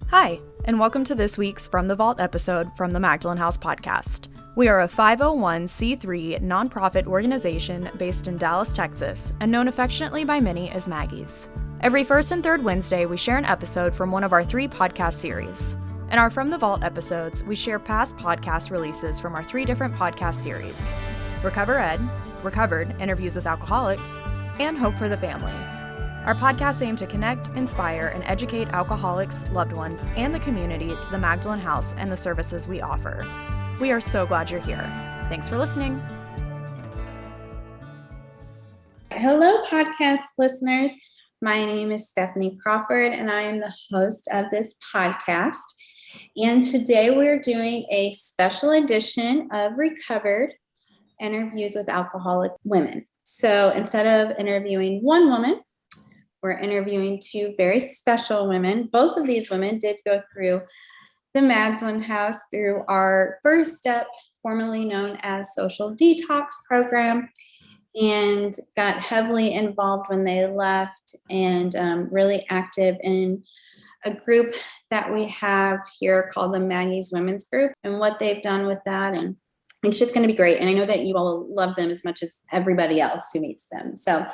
Hi, and welcome to this week's From the Vault episode from the Magdalen House podcast. We are a 501c3 nonprofit organization based in Dallas, Texas, and known affectionately by many as Maggie's. Every first and third Wednesday, we share an episode from one of our 3 podcast series. In our From the Vault episodes, we share past podcast releases from our 3 different podcast series: Recover Ed, Recovered, Interviews with Alcoholics, and Hope for the Family. Our podcasts aim to connect, inspire, and educate alcoholics, loved ones, and the community to the Magdalen House and the services we offer. We are so glad you're here. Thanks for listening. Hello, podcast listeners. My name is Stephanie Crawford, and I am the host of this podcast. And today we're doing a special edition of Recovered, Interviews with Alcoholic Women. So instead of interviewing one woman, we're interviewing 2 very special women. Both of these women did go through the Magdalen House through our First Step, formerly known as Social Detox program, and got heavily involved when they left and really active in a group that we have here called the Maggie's Women's Group, and what they've done with that. And it's just going to be great. And I know that you all love them as much as everybody else who meets them. So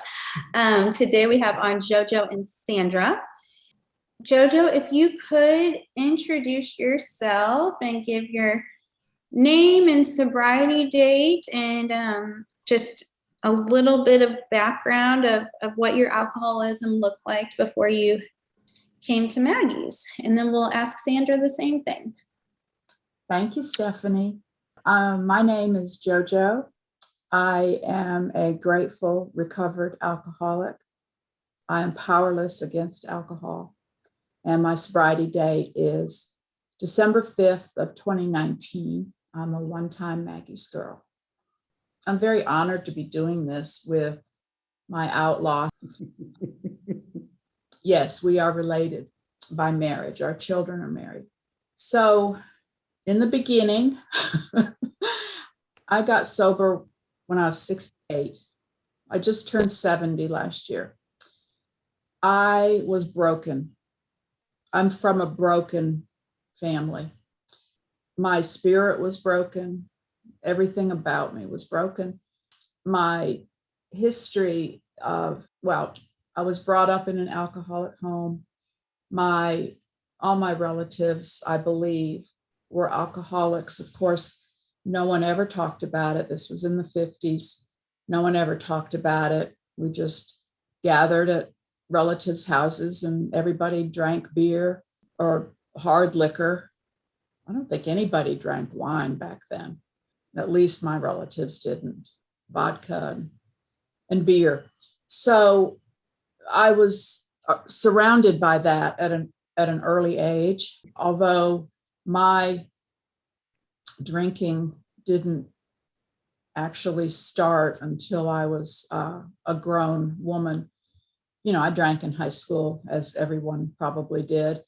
today we have on JoJo and Sandra. JoJo, if you could introduce yourself and give your name and sobriety date and just a little bit of background of what your alcoholism looked like before you came to Maggie's. And then we'll ask Sandra the same thing. Thank you, Stephanie. My name is JoJo. I am a grateful, recovered alcoholic. I am powerless against alcohol. And my sobriety date is December 5th of 2019. I'm a one-time Maggie's girl. I'm very honored to be doing this with my outlaw. Yes, we are related by marriage. Our children are married. So in the beginning, I got sober when I was 68. I just turned 70 last year. I was broken. I'm from a broken family. My spirit was broken. Everything about me was broken. My history of, I was brought up in an alcoholic home. All my relatives, I believe, were alcoholics. Of course, no one ever talked about it. This was in the 50s. No one ever talked about it. We just gathered at relatives' houses and everybody drank beer or hard liquor. I don't think anybody drank wine back then. At least my relatives didn't. Vodka and beer. So I was surrounded by that at an early age, although my drinking didn't actually start until I was a grown woman. You know, I drank in high school, as everyone probably did,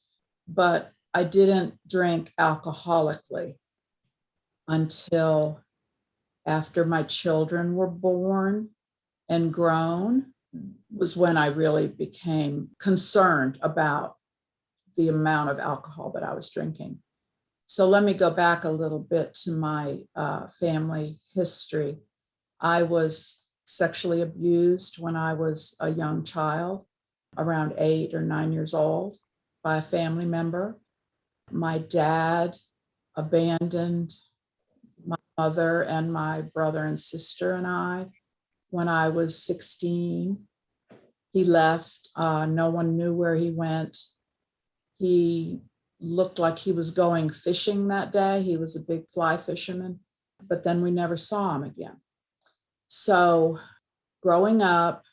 but I didn't drink alcoholically until after my children were born and grown, was when I really became concerned about the amount of alcohol that I was drinking. So let me go back a little bit to my family history. I was sexually abused when I was a young child, around 8 or 9 years old, by a family member. My dad abandoned my mother and my brother and sister and I when I was 16. He left. No one knew where he went. He looked like he was going fishing that day. He was a big fly fisherman, but then we never saw him again. So growing up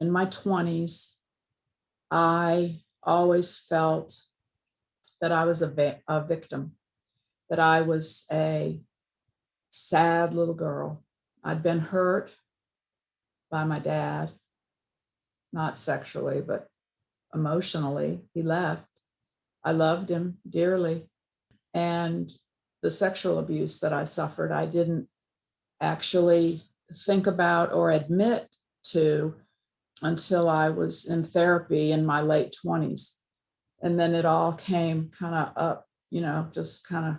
in my 20s, I always felt that I was a victim, that I was a sad little girl. I'd been hurt by my dad, not sexually, but emotionally. He left. I loved him dearly. And the sexual abuse that I suffered, I didn't actually think about or admit to until I was in therapy in my late 20s. And then it all came kind of up, just kind of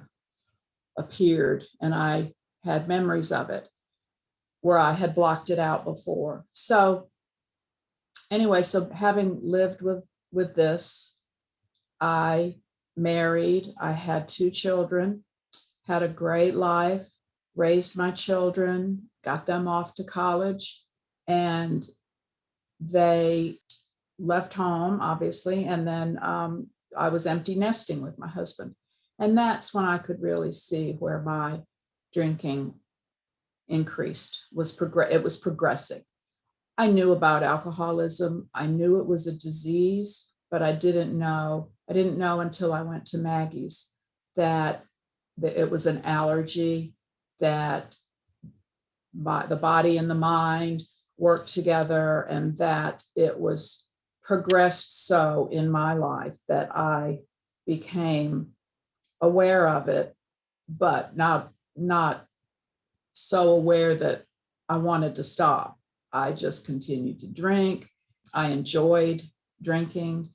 appeared. And I had memories of it where I had blocked it out before. So anyway, so having lived with this, I married, I had 2 children, had a great life, raised my children, got them off to college, and they left home, obviously. And then I was empty nesting with my husband. And that's when I could really see where my drinking increased, it was progressing. I knew about alcoholism. I knew it was a disease, but I didn't know until I went to Maggie's that it was an allergy, that the body and the mind worked together, and that it was progressed so in my life that I became aware of it, but not so aware that I wanted to stop. I just continued to drink. I enjoyed drinking.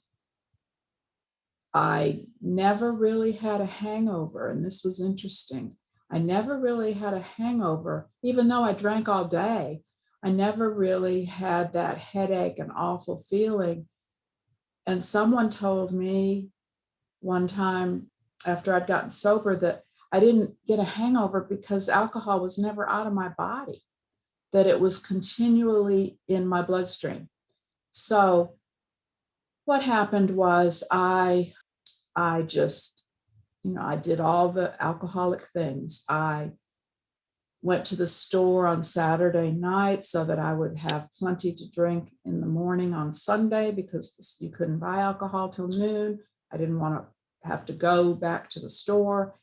I never really had a hangover, and this was interesting. I never really had a hangover, even though I drank all day. I never really had that headache and awful feeling. And someone told me one time after I'd gotten sober that I didn't get a hangover because alcohol was never out of my body, that it was continually in my bloodstream. So what happened was I just, I did all the alcoholic things. I went to the store on Saturday night so that I would have plenty to drink in the morning on Sunday, because you couldn't buy alcohol till noon. I didn't want to have to go back to the store.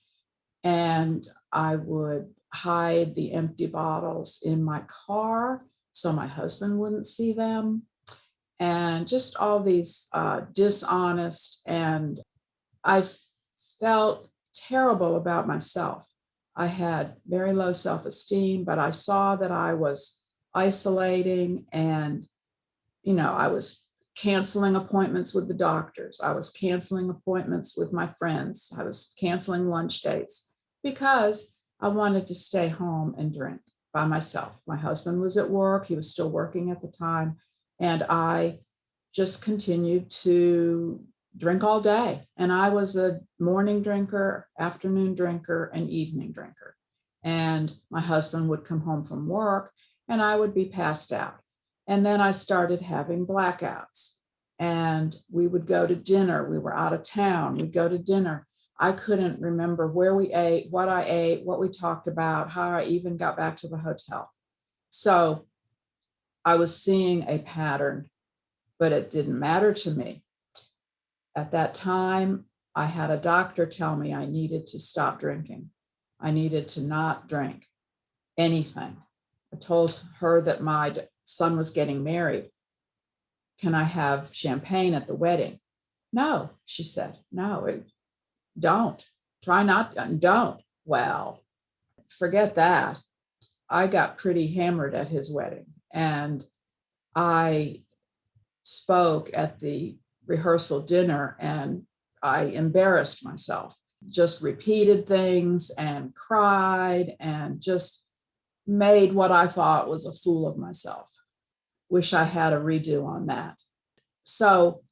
And I would hide the empty bottles in my car so my husband wouldn't see them. And just all these dishonest, and I felt terrible about myself. I had very low self-esteem, but I saw that I was isolating, and, I was canceling appointments with the doctors. I was canceling appointments with my friends. I was canceling lunch dates because I wanted to stay home and drink by myself. My husband was at work. He was still working at the time. And I just continued to drink all day. And I was a morning drinker, afternoon drinker, and evening drinker. And my husband would come home from work and I would be passed out. And then I started having blackouts, and we would go to dinner. We were out of town. We'd go to dinner. I couldn't remember where we ate, what I ate, what we talked about, how I even got back to the hotel. So I was seeing a pattern, but it didn't matter to me. At that time, I had a doctor tell me I needed to stop drinking. I needed to not drink anything. I told her that my son was getting married. Can I have champagne at the wedding? No, she said. No, don't. Try not, don't. Well, forget that. I got pretty hammered at his wedding, and I spoke at the rehearsal dinner, and I embarrassed myself, just repeated things and cried and just made what I thought was a fool of myself. Wish I had a redo on that. So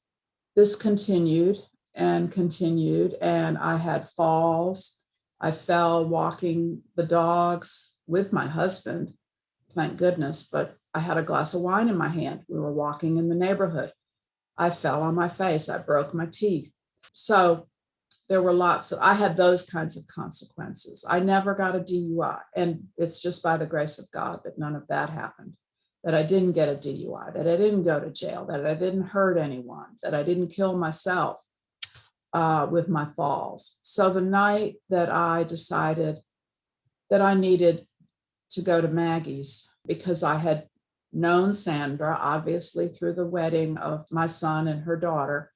this continued and continued, and I had falls. I fell walking the dogs with my husband, thank goodness, but I had a glass of wine in my hand. We were walking in the neighborhood. I fell on my face. I broke my teeth. So there were I had those kinds of consequences. I never got a DUI. And it's just by the grace of God that none of that happened, that I didn't get a DUI, that I didn't go to jail, that I didn't hurt anyone, that I didn't kill myself with my falls. So the night that I decided that I needed to go to Maggie's, because I had known Sandra, obviously, through the wedding of my son and her daughter,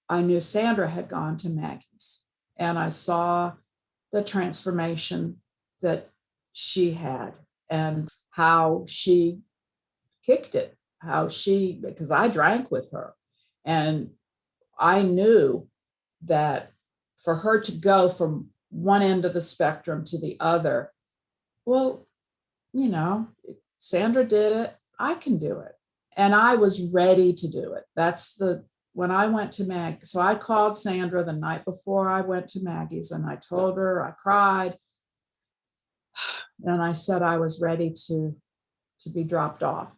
I knew Sandra had gone to Maggie's, and I saw the transformation that she had and how she kicked it, because I drank with her, and I knew that for her to go from one end of the spectrum to the other, well, Sandra did it, I can do it. And I was ready to do it. When I went to Maggie, so I called Sandra the night before I went to Maggie's, and I told her, I cried, and I said I was ready to be dropped off.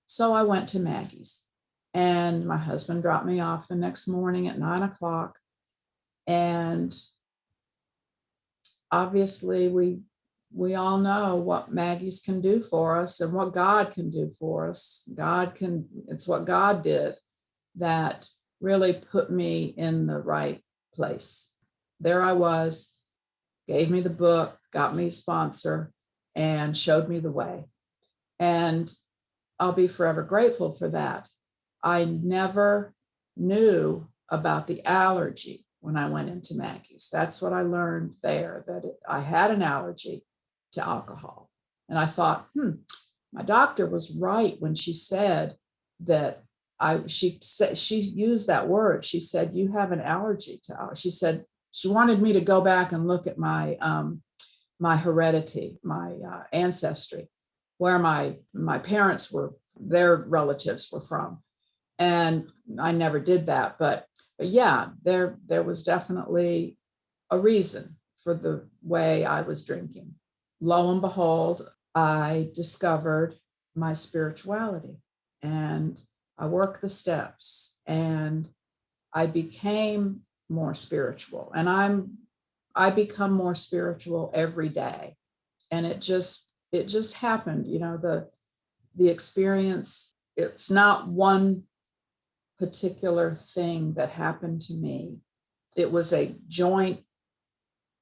So I went to Maggie's, and my husband dropped me off the next morning at 9:00. And obviously we all know what Maggie's can do for us and what God can do for us. It's what God did that really put me in the right place. There I was, gave me the book, got me a sponsor, and showed me the way. And I'll be forever grateful for that. I never knew about the allergy when I went into Maggie's. That's what I learned there, that I had an allergy to alcohol. And I thought, my doctor was right when she said that she used that word. She said, you have an allergy to alcohol. She said, she wanted me to go back and look at my heredity, my ancestry, where my parents their relatives were from. And I never did that. But yeah, there was definitely a reason for the way I was drinking. Lo and behold, I discovered my spirituality, and I worked the steps, and I became more spiritual, and I become more spiritual every day. And it just happened, the experience, it's not one particular thing that happened to me. It was a joint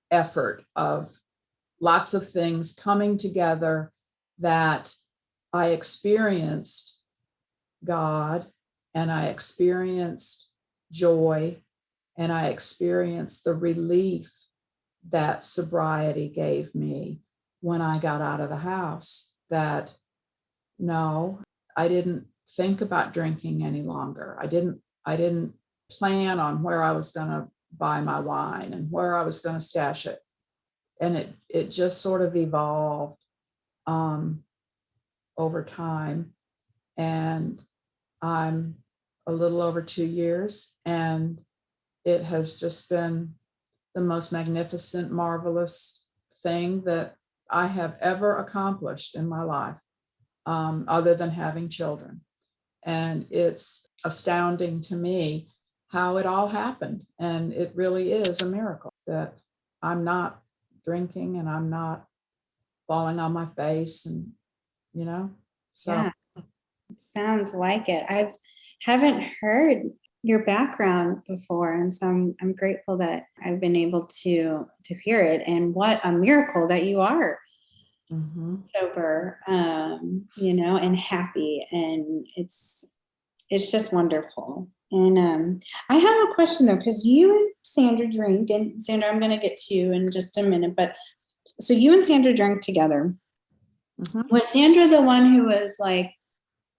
effort of lots of things coming together, that I experienced God, and I experienced joy, and I experienced the relief that sobriety gave me when I got out of the house. That no, I didn't think about drinking any longer. I didn't plan on where I was going to buy my wine and where I was going to stash it. And it just sort of evolved over time. And I'm a little over 2 years, and it has just been the most magnificent, marvelous thing that I have ever accomplished in my life, other than having children. And it's astounding to me how it all happened. And it really is a miracle that I'm not drinking and I'm not falling on my face, and so. Yeah, it sounds like it. I haven't heard your background before, and so I'm grateful that I've been able to hear it. And what a miracle that you are sober, and happy, and it's just wonderful. And I have a question though, because you and Sandra drink, and Sandra, I'm going to get to you in just a minute, but so you and Sandra drank together. Was Sandra the one who was like,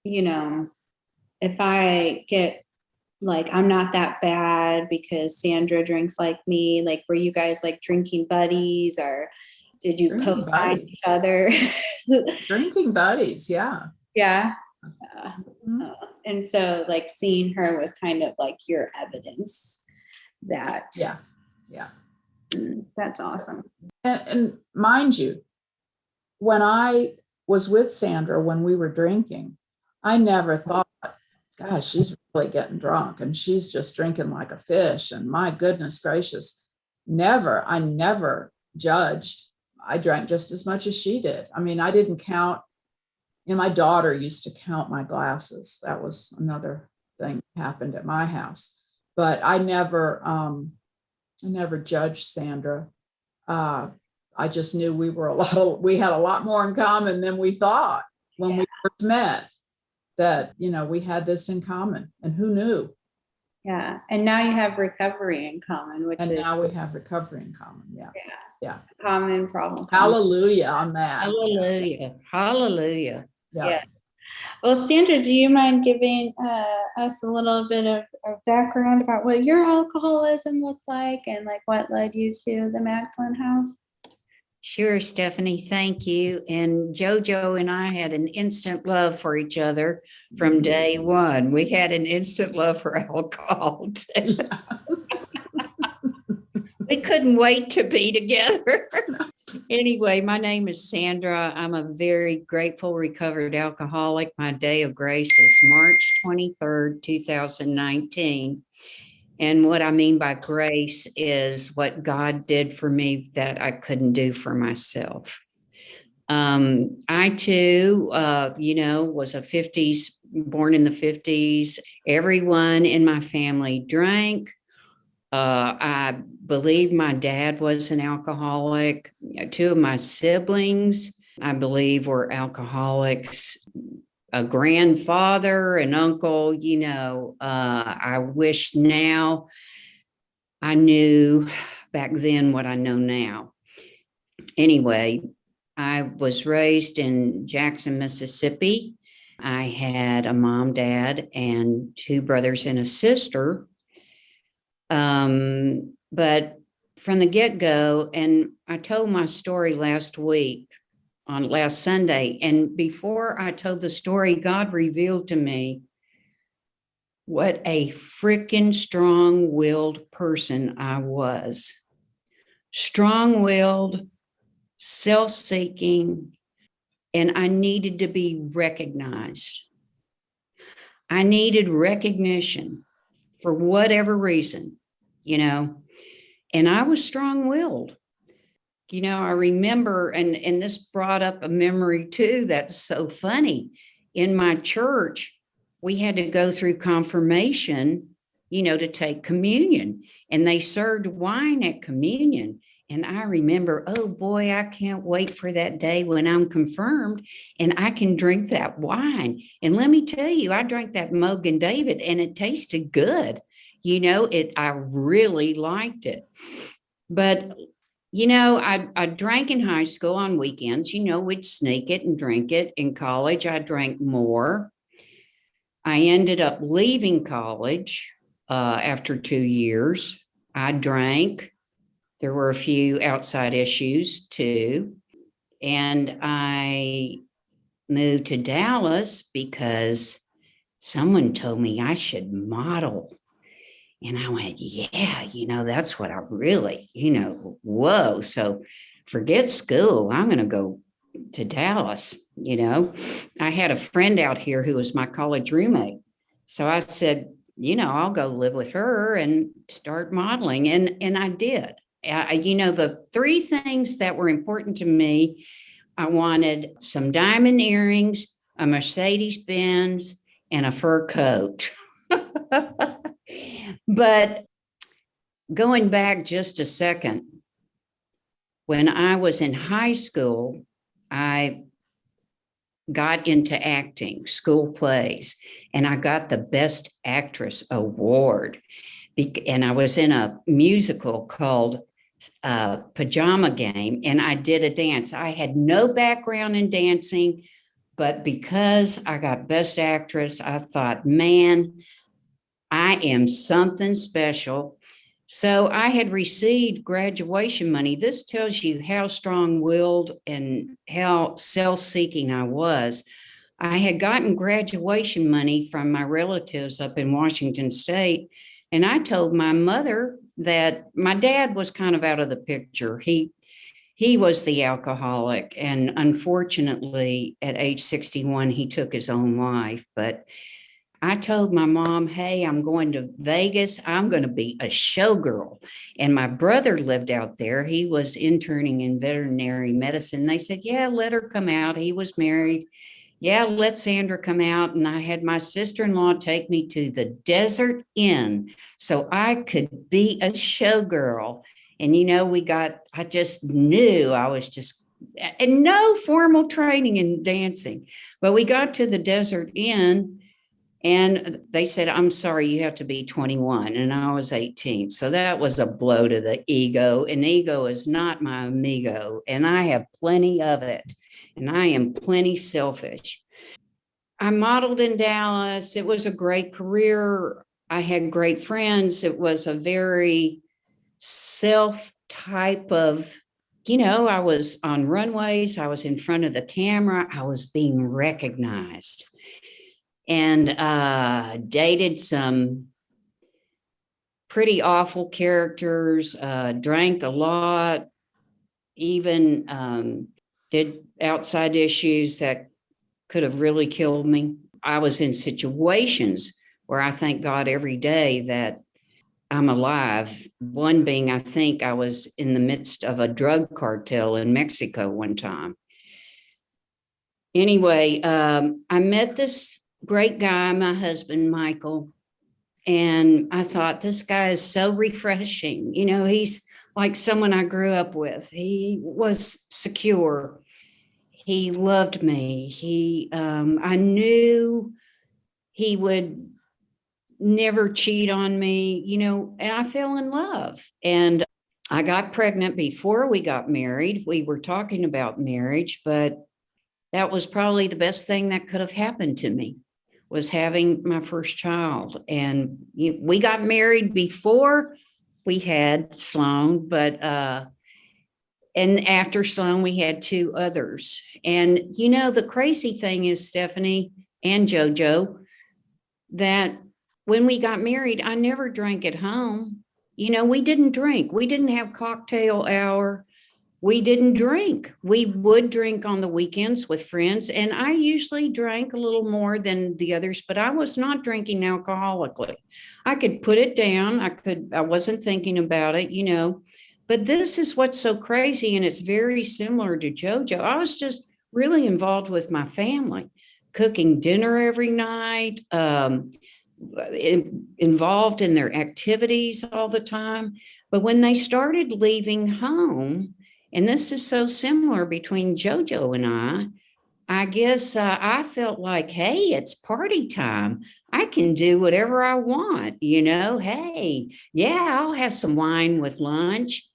if I get like, I'm not that bad because Sandra drinks like me, like, were you guys like drinking buddies, or did you co-sign each other? Drinking buddies, yeah. Yeah. And so like seeing her was kind of like your evidence that. Yeah. That's awesome. And mind you, when I was with Sandra, when we were drinking, I never thought, gosh, she's really getting drunk and she's just drinking like a fish. And my goodness gracious, I never judged. I drank just as much as she did. I mean, I didn't count. My daughter used to count my glasses. That was another thing that happened at my house. But I never judged Sandra. I just knew we had a lot more in common than we thought when we first met, that, we had this in common, and who knew? Yeah. And now you have recovery in common, now we have recovery in common. Yeah. Common problem. Hallelujah on that. Hallelujah. Yeah. Well, Sandra, do you mind giving us a little bit of background about what your alcoholism looked like and like what led you to the Magdalen House? Sure, Stephanie, thank you. And JoJo and I had an instant love for each other from day one. We had an instant love for alcohol. We couldn't wait to be together. Anyway, my name is Sandra. I'm a very grateful recovered alcoholic. My day of grace is March 23rd, 2019. And what I mean by grace is what God did for me that I couldn't do for myself. I too, was a 50s, born in the 50s. Everyone in my family drank. I believe my dad was an alcoholic. Two of my siblings, I believe, were alcoholics. A grandfather, an uncle, I wish now I knew back then what I know now. Anyway, I was raised in Jackson, Mississippi. I had a mom, dad, and two brothers and a sister. But from the get-go, and I told my story last Sunday, and before I told the story, God revealed to me what a freaking strong-willed person I was. Strong-willed, self-seeking, and I needed to be recognized. I needed recognition for whatever reason, and I was strong-willed. I remember, and this brought up a memory too, that's so funny. In my church, we had to go through confirmation, to take communion, and they served wine at communion. And I remember, oh boy, I can't wait for that day when I'm confirmed and I can drink that wine. And let me tell you, I drank that Mogan David and it tasted good. I really liked it. But I drank in high school on weekends. We'd sneak it and drink it. In college, I drank more. I ended up leaving college after 2 years. I drank. There were a few outside issues too. And I moved to Dallas because someone told me I should model. And I went, yeah, that's what I really, whoa. So forget school. I'm going to go to Dallas. I had a friend out here who was my college roommate. So I said, I'll go live with her and start modeling. And I did. The three things that were important to me, I wanted some diamond earrings, a Mercedes-Benz, and a fur coat. But going back just a second, when I was in high school, I got into acting, school plays, and I got the Best Actress award. And I was in a musical called Pajama Game, and I did a dance. I had no background in dancing, but because I got Best Actress, I thought, man, I am something special. So I had received graduation money. This tells you how strong-willed and how self-seeking I was. I had gotten graduation money from my relatives up in Washington State. And I told my mother that my dad was kind of out of the picture. He was the alcoholic. And unfortunately, at age 61, he took his own life. But I told my mom, hey, I'm going to Vegas. I'm going to be a showgirl. And my brother lived out there. He was interning in veterinary medicine. They said, yeah, let her come out. He was married. Yeah, let Sandra come out. And I had my sister-in-law take me to the Desert Inn so I could be a showgirl. And, I just knew I was just, and no formal training in dancing. But we got to the Desert Inn. And they said, I'm sorry, you have to be 21. And I was 18. So that was a blow to the ego. And ego is not my amigo. And I have plenty of it. And I am plenty selfish. I modeled in Dallas. It was a great career. I had great friends. It was a very self type of, I was on runways. I was in front of the camera. I was being recognized, and dated some pretty awful characters, drank a lot, even did outside issues that could have really killed me. I was in situations where I thank God every day that I'm alive. One being, I think I was in the midst of a drug cartel in Mexico one time. Anyway, I met this great guy, my husband, Michael, and I thought, this guy is so refreshing. He's like someone I grew up with. He was secure. He loved me. I knew he would never cheat on me, and I fell in love. And I got pregnant before we got married. We were talking about marriage, but that was probably the best thing that could have happened to me, was having my first child. And we got married before we had Sloan, but and after Sloan, we had 2 others. And the crazy thing is, Stephanie and JoJo, that when we got married, I never drank at home. We didn't drink. We didn't have cocktail hour. We didn't drink. We would drink on the weekends with friends. And I usually drank a little more than the others, but I was not drinking alcoholically. I could put it down. I wasn't thinking about it, but this is what's so crazy. And it's very similar to JoJo. I was just really involved with my family, cooking dinner every night, involved in their activities all the time. But when they started leaving home, and this is so similar between JoJo and I guess I felt like, hey, it's party time. I can do whatever I want, hey, yeah, I'll have some wine with lunch.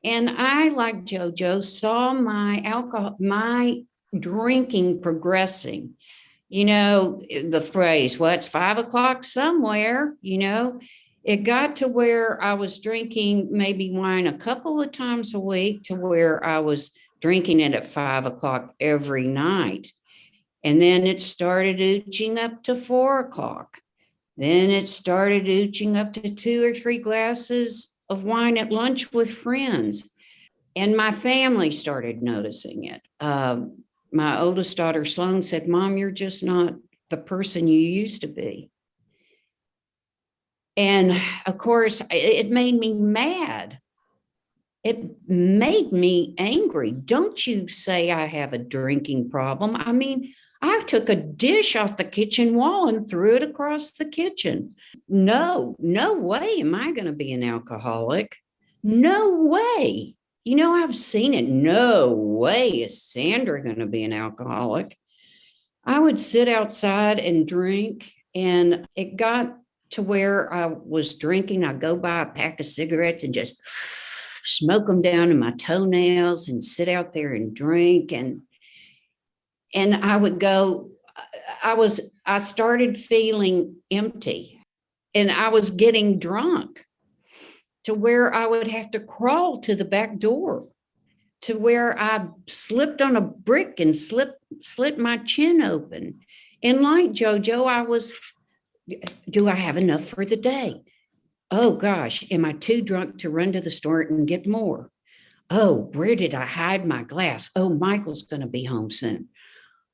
And I, like JoJo, saw my drinking progressing. The phrase, well, it's 5 o'clock somewhere, it got to where I was drinking maybe wine a couple of times a week, to where I was drinking it at 5 o'clock every night. And then it started ooching up to 4 o'clock. Then it started ooching up to 2 or 3 glasses of wine at lunch with friends. And my family started noticing it. My oldest daughter, Sloan, said, Mom, you're just not the person you used to be. And of course, it made me mad. It made me angry. Don't you say I have a drinking problem. I mean, I took a dish off the kitchen wall and threw it across the kitchen. No way am I going to be an alcoholic. No way. I've seen it. No way is Sandra going to be an alcoholic. I would sit outside and drink, and it got to where I was drinking. I'd go buy a pack of cigarettes and just smoke them down in my toenails and sit out there and drink. And I would go, I started feeling empty, and I was getting drunk to where I would have to crawl to the back door, to where I slipped on a brick and slit my chin open. And like JoJo, I was, do I have enough for the day? Oh gosh, am I too drunk to run to the store and get more? Oh, where did I hide my glass? Oh, Michael's going to be home soon.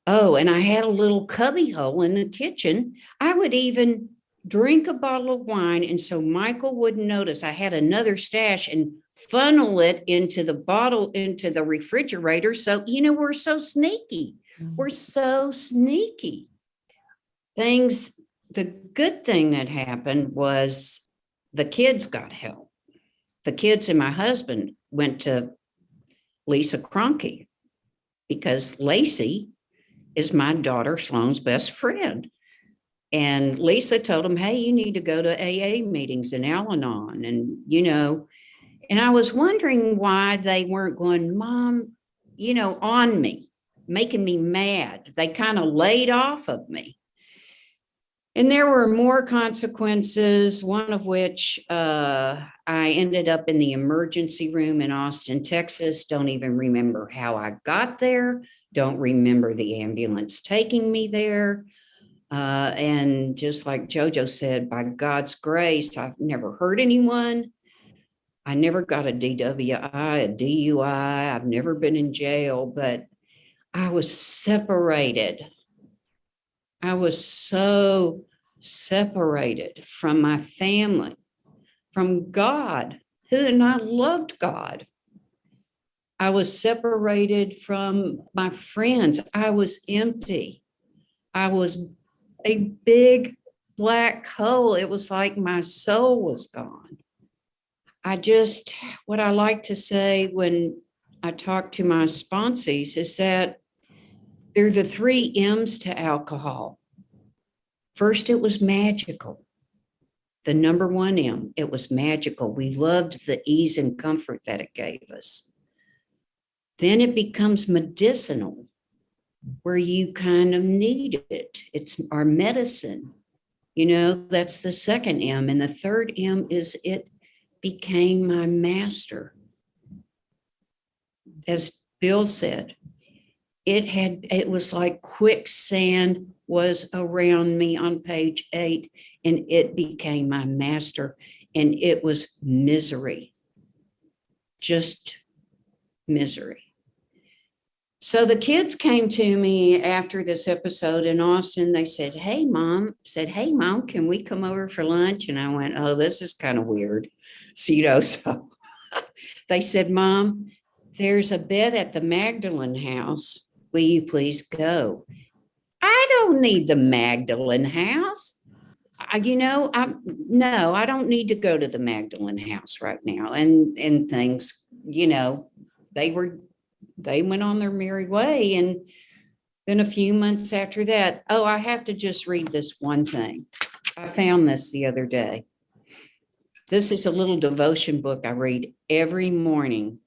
Oh, and I had a little cubby hole in the kitchen. I would even drink a bottle of wine, and so Michael wouldn't notice. I had another stash and funnel it into the bottle, into the refrigerator. So, we're so sneaky. We're so sneaky. The good thing that happened was the kids got help. The kids and my husband went to Lisa Kroenke, because Lacey is my daughter Sloan's best friend. And Lisa told him, hey, you need to go to AA meetings in Al-Anon. And, and I was wondering why they weren't going, Mom, on me. making me mad. They kind of laid off of me. And there were more consequences, one of which I ended up in the emergency room in Austin, Texas. Don't even remember how I got there. Don't remember the ambulance taking me there. And just like JoJo said, by God's grace, I've never hurt anyone. I never got a DWI, a DUI. I've never been in jail, but I was separated. I was so separated from my family, from God, and I loved God. I was separated from my friends. I was empty. I was a big black hole. It was like my soul was gone. What I like to say when I talk to my sponsees is that there are the 3 M's to alcohol. First, it was magical. The number 1 M, it was magical. We loved the ease and comfort that it gave us. Then it becomes medicinal, where you kind of need it. It's our medicine. That's the 2nd M. And the 3rd M is it became my master. As Bill said, it was like quicksand was around me on page 8, and it became my master, and it was misery, just misery. So the kids came to me after this episode in Austin. They said, hey, Mom, can we come over for lunch? And I went, oh, this is kind of weird. So they said, Mom, there's a bed at the Magdalen House. Will you please go? I don't need the Magdalen House. I don't need to go to the Magdalen House right now. And things, they went on their merry way. And then a few months after that, I have to just read this one thing. I found this the other day. This is a little devotion book I read every morning.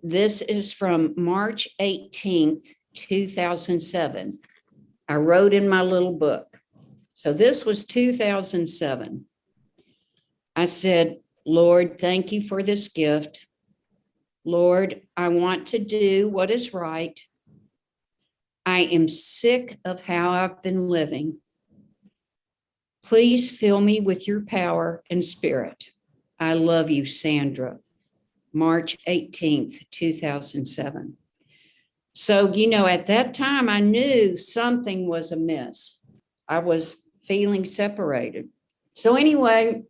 This is from March 18th, 2007. I wrote in my little book. So this was 2007. I said, Lord, thank you for this gift. Lord, I want to do what is right. I am sick of how I've been living. Please fill me with your power and spirit. I love you, Sandra. March 18th, 2007. So, at that time I knew something was amiss. I was feeling separated. So anyway,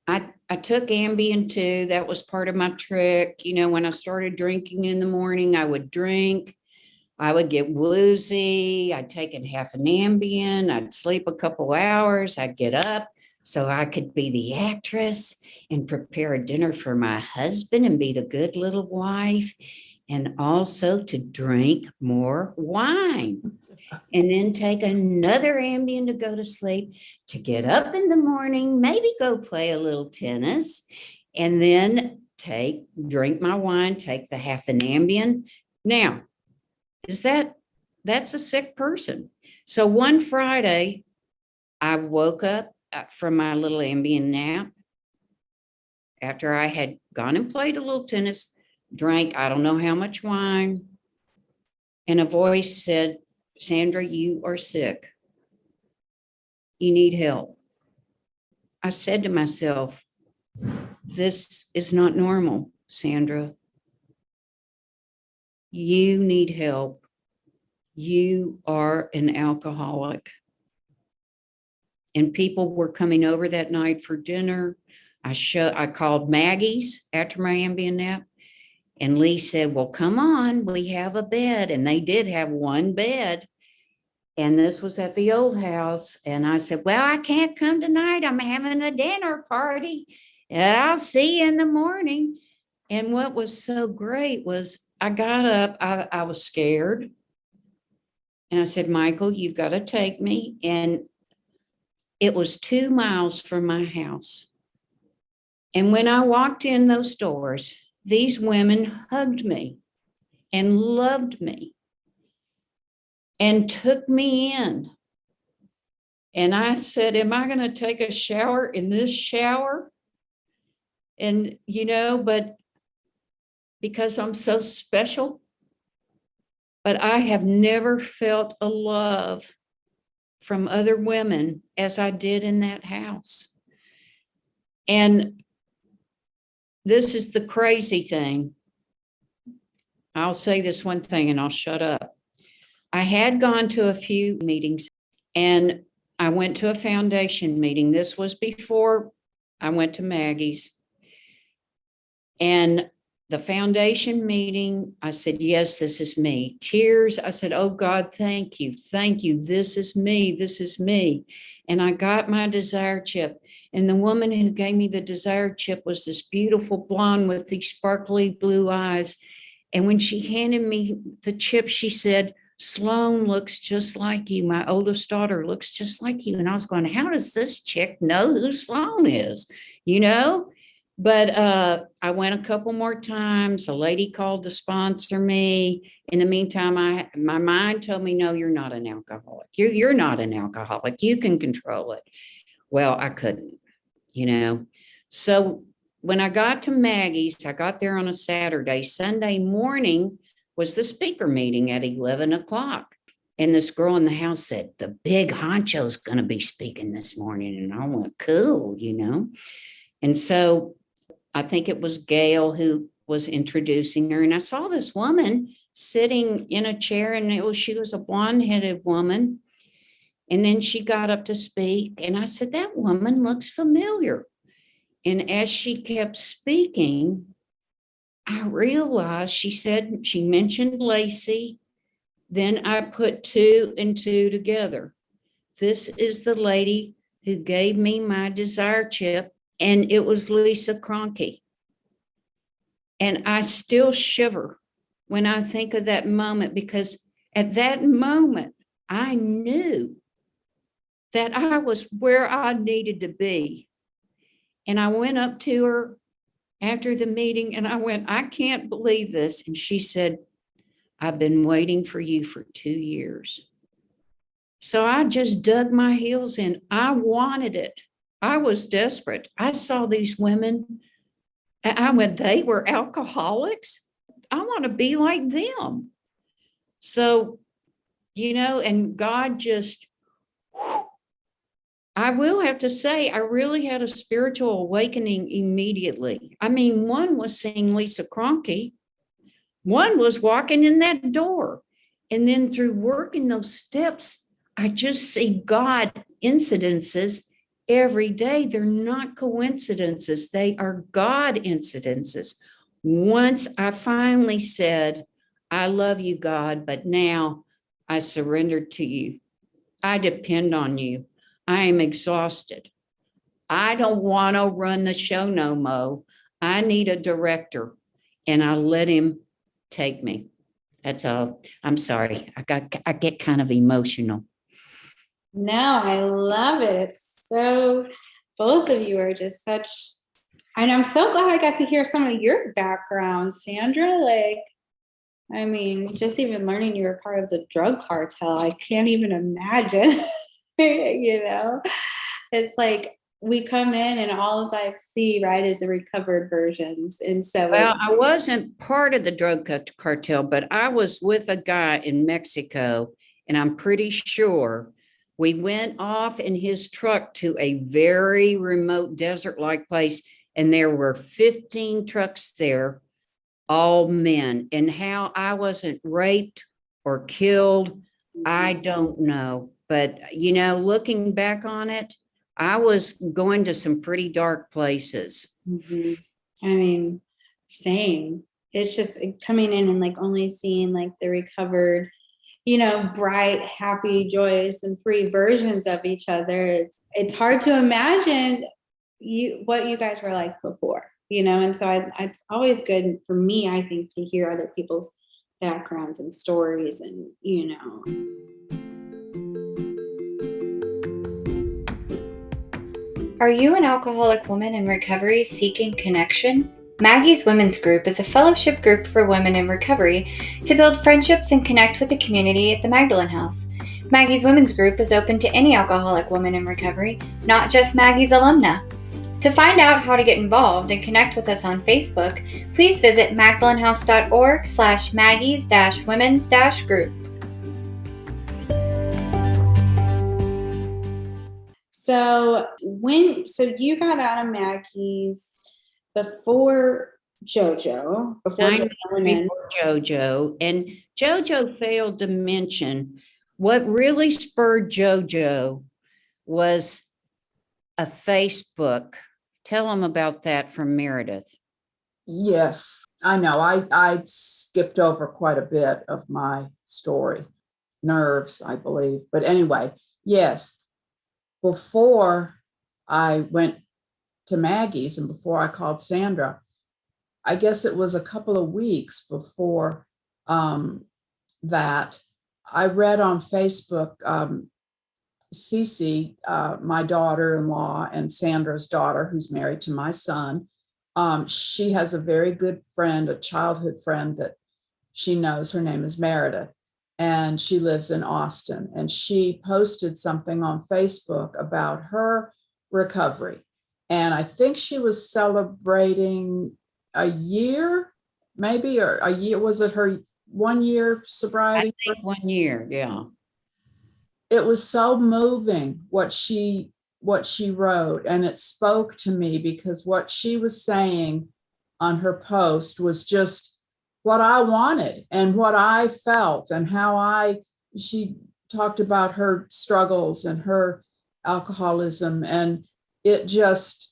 I took Ambien too. That was part of my trick. When I started drinking in the morning, I would drink. I would get woozy. I'd take it half an Ambien. I'd sleep a couple hours. I'd get up so I could be the actress and prepare a dinner for my husband and be the good little wife, and also to drink more wine. And then take another Ambien to go to sleep, to get up in the morning, maybe go play a little tennis, and then drink my wine, take the half an Ambien. Now, that's a sick person. So one Friday, I woke up from my little Ambien nap after I had gone and played a little tennis, drank I don't know how much wine, and a voice said, Sandra, you are sick. You need help. I said to myself, this is not normal, Sandra. You need help. You are an alcoholic. And people were coming over that night for dinner. I called Maggie's after my Ambien nap. And Lee said, well, come on, we have a bed. And they did have one bed. And this was at the old house. And I said, well, I can't come tonight. I'm having a dinner party. And I'll see you in the morning. And what was so great was I got up. I was scared. And I said, Michael, you've got to take me. And it was 2 miles from my house. And when I walked in those doors, these women hugged me and loved me and took me in. And I said, am I going to take a shower in this shower? And, but because I'm so special, but I have never felt a love from other women as I did in that house. And this is the crazy thing. I'll say this one thing and I'll shut up. I had gone to a few meetings and I went to a foundation meeting. This was before I went to Maggie's. And the foundation meeting, I said, yes, this is me. Tears. I said, oh God, thank you. Thank you. This is me. This is me. And I got my desire chip. And the woman who gave me the desire chip was this beautiful blonde with these sparkly blue eyes. And when she handed me the chip, she said, Sloan looks just like you. My oldest daughter looks just like you. And I was going, how does this chick know who Sloan is? But I went a couple more times. A lady called to sponsor me. In the meantime, my mind told me, no, you're not an alcoholic. You're not an alcoholic. You can control it. Well, I couldn't, So when I got to Maggie's, I got there on a Saturday. Sunday morning was the speaker meeting at 11 o'clock. And this girl in the house said, the big honcho's going to be speaking this morning. And I went, cool, And so I think it was Gail who was introducing her. And I saw this woman sitting in a chair, and she was a blonde-headed woman. And then she got up to speak. And I said, that woman looks familiar. And as she kept speaking, I realized she mentioned Lacey. Then I put 2 and 2 together. This is the lady who gave me my desire chip, and it was Lisa Kroenke. And I still shiver when I think of that moment, because at that moment, I knew that I was where I needed to be. And I went up to her after the meeting and I went, I can't believe this. And she said, I've been waiting for you for 2 years. So I just dug my heels in. I wanted it. I was desperate. I saw these women. I went, they were alcoholics. I want to be like them. So, and God just, I will have to say, I really had a spiritual awakening immediately. I mean, one was seeing Lisa Kroenke. One was walking in that door. And then through working those steps, I just see God incidences every day. They're not coincidences. They are God incidences. Once I finally said, I love you, God, but now I surrendered to you. I depend on you. I am exhausted. I don't want to run the show no more. I need a director. And I let him take me. That's all. I'm sorry. I get kind of emotional. No, I love it. It's so, both of you are just such, and I'm so glad I got to hear some of your background, Sandra. Just even learning you were part of the drug cartel, I can't even imagine. It's like we come in and all I see, right, is the recovered versions. And so, well, I wasn't part of the drug cartel, but I was with a guy in Mexico, and I'm pretty sure we went off in his truck to a very remote desert-like place, and there were 15 trucks there, all men. And how I wasn't raped or killed, I don't know. But, looking back on it, I was going to some pretty dark places. Mm-hmm. Same. It's just coming in and only seeing the recovered, bright, happy, joyous, and free versions of each other. It's hard to imagine what you guys were like before, and so it's always good for me, I think, to hear other people's backgrounds and stories and, Are you an alcoholic woman in recovery seeking connection? Maggie's Women's Group is a fellowship group for women in recovery to build friendships and connect with the community at the Magdalen House. Maggie's Women's Group is open to any alcoholic woman in recovery, not just Maggie's alumnae. To find out how to get involved and connect with us on Facebook, please visit magdalenhouse.org/Maggie's-Women's-Group. So you got out of Maggie's before JoJo, before 9 JoJo went years in. before JoJo. And JoJo failed to mention what really spurred JoJo was a Facebook. Tell them about that from Meredith. Yes, I know. I skipped over quite a bit of my story. Nerves, I believe. But anyway, yes. Before I went to Maggie's and before I called Sandra, I guess it was a couple of weeks before that, I read on Facebook, Cece, my daughter-in-law and Sandra's daughter, who's married to my son, she has a very good friend, a childhood friend that she knows. Her name is Meredith, and she lives in Austin. And she posted something on Facebook about her recovery. And I think she was celebrating a year, maybe, or a year. Was it her 1 year sobriety? I think 1 year, yeah. It was so moving what she wrote, and it spoke to me because what she was saying on her post was just what I wanted and what I felt and how she talked about her struggles and her alcoholism, and it just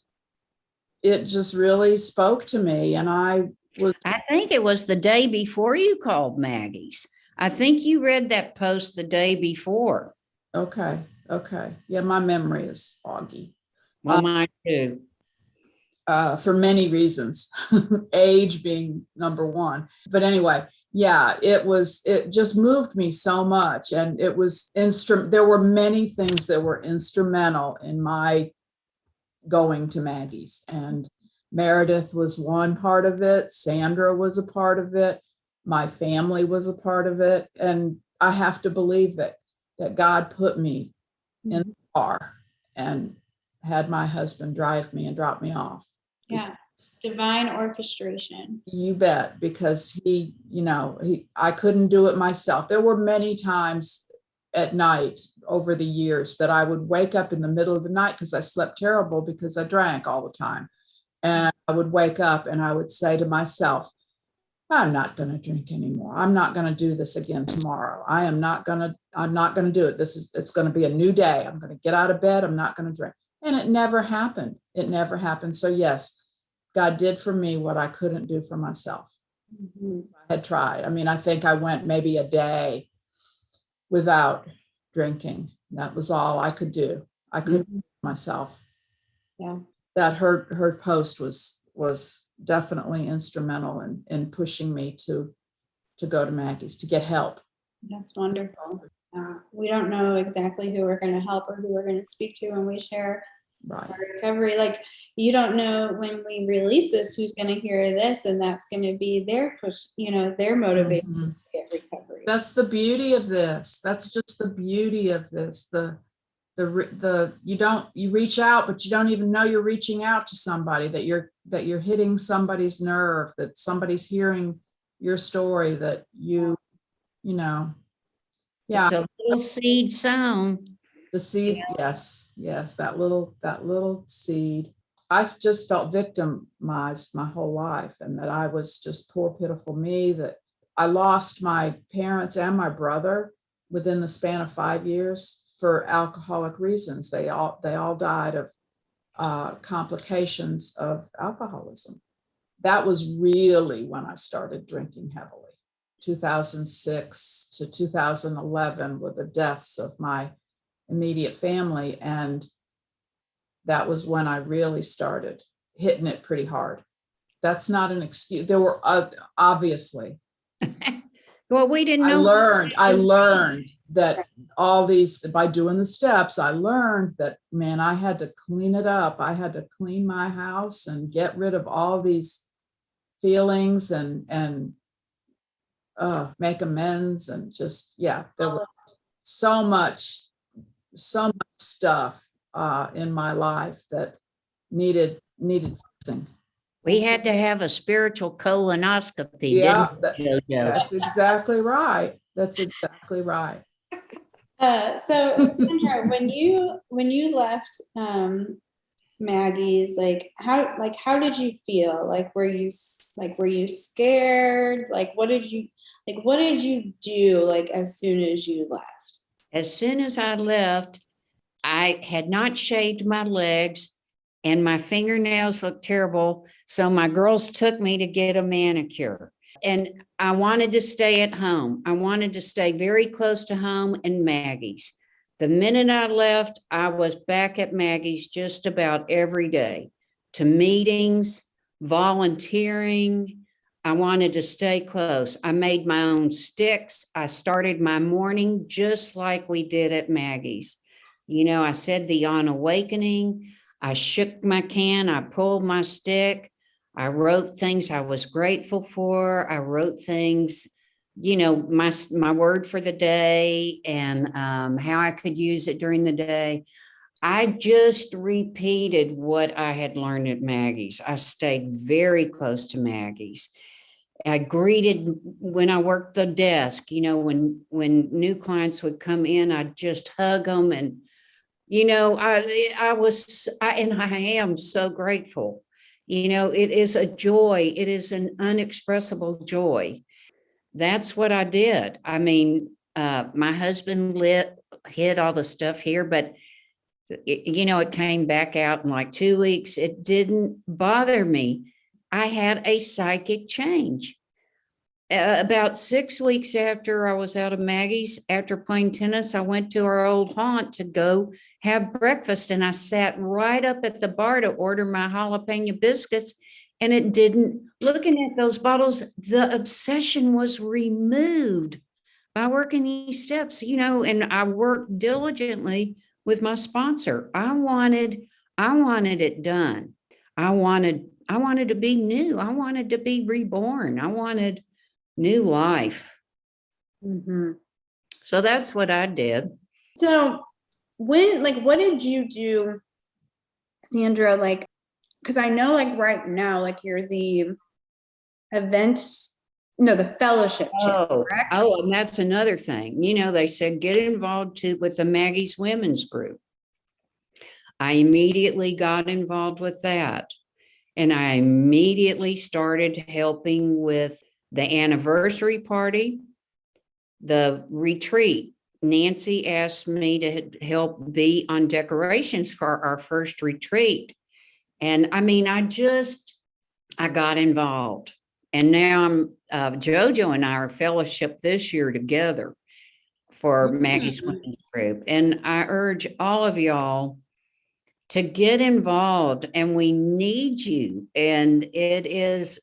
really spoke to me. And I think it was the day before you called Maggie's. I think you read that post the day before. Okay. Yeah, my memory is foggy. Well, mine too. For many reasons, age being number one. But anyway, yeah, it just moved me so much. And it was there were many things that were instrumental in my going to Maggie's. And Meredith was one part of it. Sandra was a part of it. My family was a part of it. And I have to believe that God put me in the car and had my husband drive me and drop me off. Yeah, divine orchestration. You bet, because I couldn't do it myself. There were many times at night over the years that I would wake up in the middle of the night because I slept terrible because I drank all the time. And I would wake up and I would say to myself, I'm not going to drink anymore. I'm not going to do this again tomorrow. I'm not going to do it. It's going to be a new day. I'm going to get out of bed. I'm not going to drink. And it never happened. So yes, God did for me what I couldn't do for myself. Mm-hmm. I had tried. I mean, I think I went maybe a day without drinking. That was all I could do. I couldn't do it myself. Yeah. That her post was definitely instrumental in pushing me to go to Maggie's to get help. That's wonderful. We don't know exactly who we're going to help or who we're going to speak to when we share our recovery. Like, you don't know when we release this who's going to hear this, and that's going to be their push, their motivation to get recovery. That's the beauty of this. That's just the beauty of this. You reach out, but you don't even know you're reaching out to somebody, that you're hitting somebody's nerve, that somebody's hearing your story, that yeah. It's a little seed sown. The seed, yes, that little seed. I've just felt victimized my whole life, and that I was just poor, pitiful me, that I lost my parents and my brother within the span of 5 years for alcoholic reasons. They all died of complications of alcoholism. That was really when I started drinking heavily. 2006 to 2011 were the deaths of my immediate family. And that was when I really started hitting it pretty hard. That's not an excuse. There were obviously. Well, we didn't know. I learned that all these, by doing the steps, I learned that, man, I had to clean it up. I had to clean my house and get rid of all these feelings and make amends, and just, yeah, there was so much stuff in my life that needed fixing. We had to have a spiritual colonoscopy, Yeah, didn't we, JoJo? that's exactly right. That's exactly right. So Sandra, when you left Maggie's, how did you feel? Were you scared? What did you do as soon as you left? As soon as I left, I had not shaved my legs and my fingernails looked terrible. So my girls took me to get a manicure. And I wanted to stay at home. I wanted to stay very close to home and Maggie's. The minute I left, I was back at Maggie's just about every day, to meetings, volunteering. I wanted to stay close. I made my own sticks. I started my morning just like we did at Maggie's. I said the On Awakening. I shook my can. I pulled my stick. I wrote things I was grateful for. I wrote things, my word for the day and how I could use it during the day. I just repeated what I had learned at Maggie's. I stayed very close to Maggie's. I greeted when I worked the desk, when new clients would come in, I'd just hug them. And, I am so grateful. It is a joy. It is an unexpressible joy. That's what I did. I mean, my husband hid all the stuff here, but it came back out in like 2 weeks. It didn't bother me. I had a psychic change. About 6 weeks after I was out of Maggie's, after playing tennis, I went to our old haunt to go have breakfast. And I sat right up at the bar to order my jalapeno biscuits. And it didn't, looking at those bottles, the obsession was removed by working these steps, and I worked diligently with my sponsor. I wanted it done. I wanted to be new. I wanted to be reborn. I wanted new life. Mm-hmm. So that's what I did. So what did you do, Sandra? Because I know right now, you're the the fellowship chair, correct? Oh, and that's another thing. They said, get involved with the Maggie's women's group. I immediately got involved with that. And I immediately started helping with the anniversary party, the retreat. Nancy asked me to help be on decorations for our first retreat. And I mean, I got involved. And now JoJo and I are fellowship this year together for Maggie's Women's Group. And I urge all of y'all to get involved, and we need you. And it's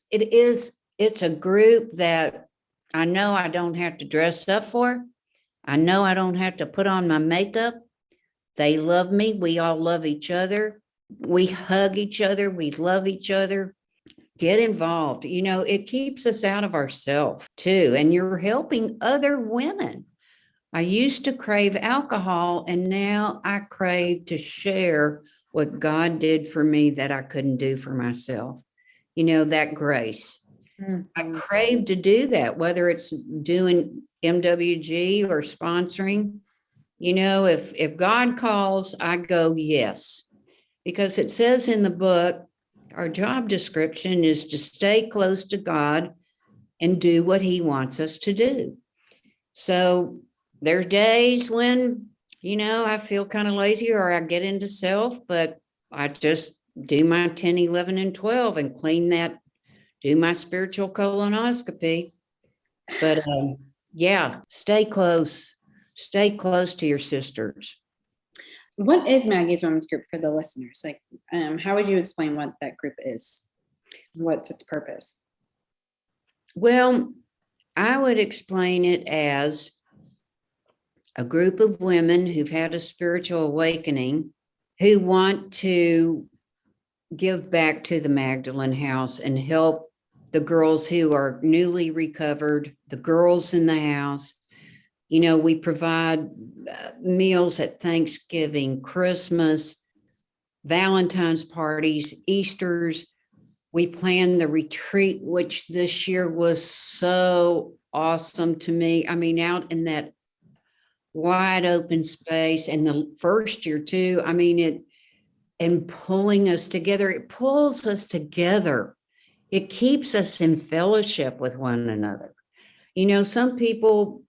a group that I know I don't have to dress up for. I know I don't have to put on my makeup. They love me. We all love each other. We hug each other. We love each other. Get involved. It keeps us out of ourselves too. And you're helping other women. I used to crave alcohol, and now I crave to share what God did for me that I couldn't do for myself. That grace. Mm-hmm. I crave to do that, whether it's doing MWG or sponsoring. If God calls, I go yes. Because it says in the book, our job description is to stay close to God and do what He wants us to do. So there's days when, I feel kind of lazy or I get into self, but I just do my 10, 11, and 12 and clean that, do my spiritual colonoscopy. But stay close to your sisters. What is Maggie's Women's Group for the listeners? How would you explain what that group is? What's its purpose? Well, I would explain it as a group of women who've had a spiritual awakening who want to give back to the Magdalen House and help the girls who are newly recovered, the girls in the house. You know, we provide meals at Thanksgiving, Christmas, Valentine's parties, Easter's. We planned the retreat, which this year was so awesome to me. I mean, out in that wide open space, and the first year too. I mean, and pulling us together, it pulls us together. It keeps us in fellowship with one another. You know, some people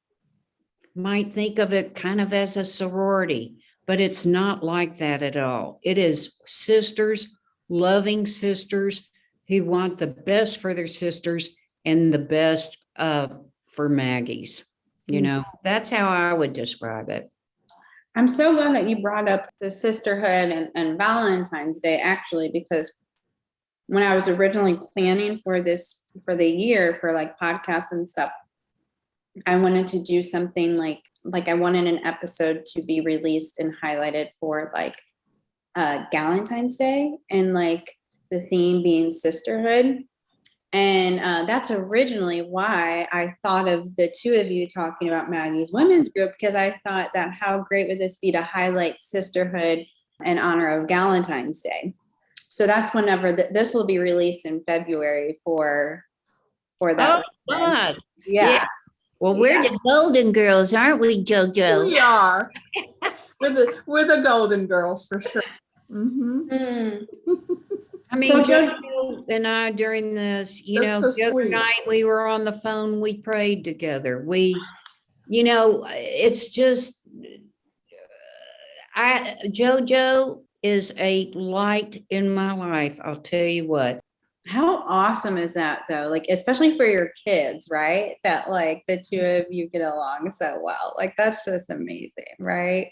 might think of it kind of as a sorority, but it's not like that at all. It is sisters, loving sisters who want the best for their sisters and the best for Maggie's. You know, that's how I would describe it. I'm so glad that you brought up the sisterhood and Valentine's Day, actually, because when I was originally planning for the year for like podcasts and stuff, I wanted to do something like I wanted an episode to be released and highlighted for like Galentine's Day, and like the theme being sisterhood. And that's originally why I thought of the two of you talking about Maggie's women's group, because I thought that how great would this be to highlight sisterhood in honor of Galentine's Day. So that's whenever this will be released in February for that. Oh, God. Yeah. Well, we're the Golden Girls, aren't we, JoJo? We are. We're the Golden Girls for sure. Mm-hmm. I mean, So JoJo and I during this, you That's know, so the other sweet. night we were on the phone, we prayed together. You know, it's just, JoJo is a light in my life. I'll tell you what. How awesome is that though? Like, especially for your kids, right? That like the two of you get along so well. Like, that's just amazing, right?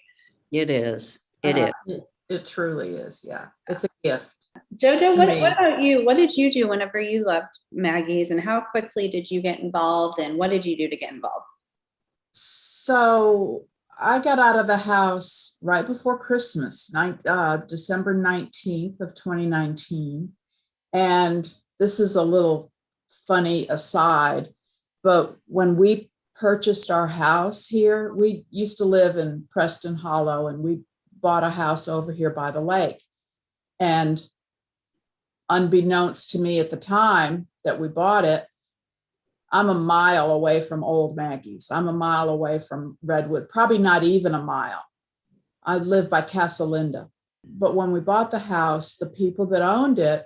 It is. It is. It truly is. Yeah. It's a gift. JoJo, what Me. about you? What did you do whenever you left Maggie's, and how quickly did you get involved, and what did you do to get involved? So I got out of the house right before Christmas, December 19th of 2019. And this is a little funny aside, but when we purchased our house here, we used to live in Preston Hollow, and we bought a house over here by the lake. And unbeknownst to me at the time that we bought it, I'm a mile away from Old Maggie's. I'm a mile away from Redwood, probably not even a mile. I live by Casa Linda. But when we bought the house, the people that owned it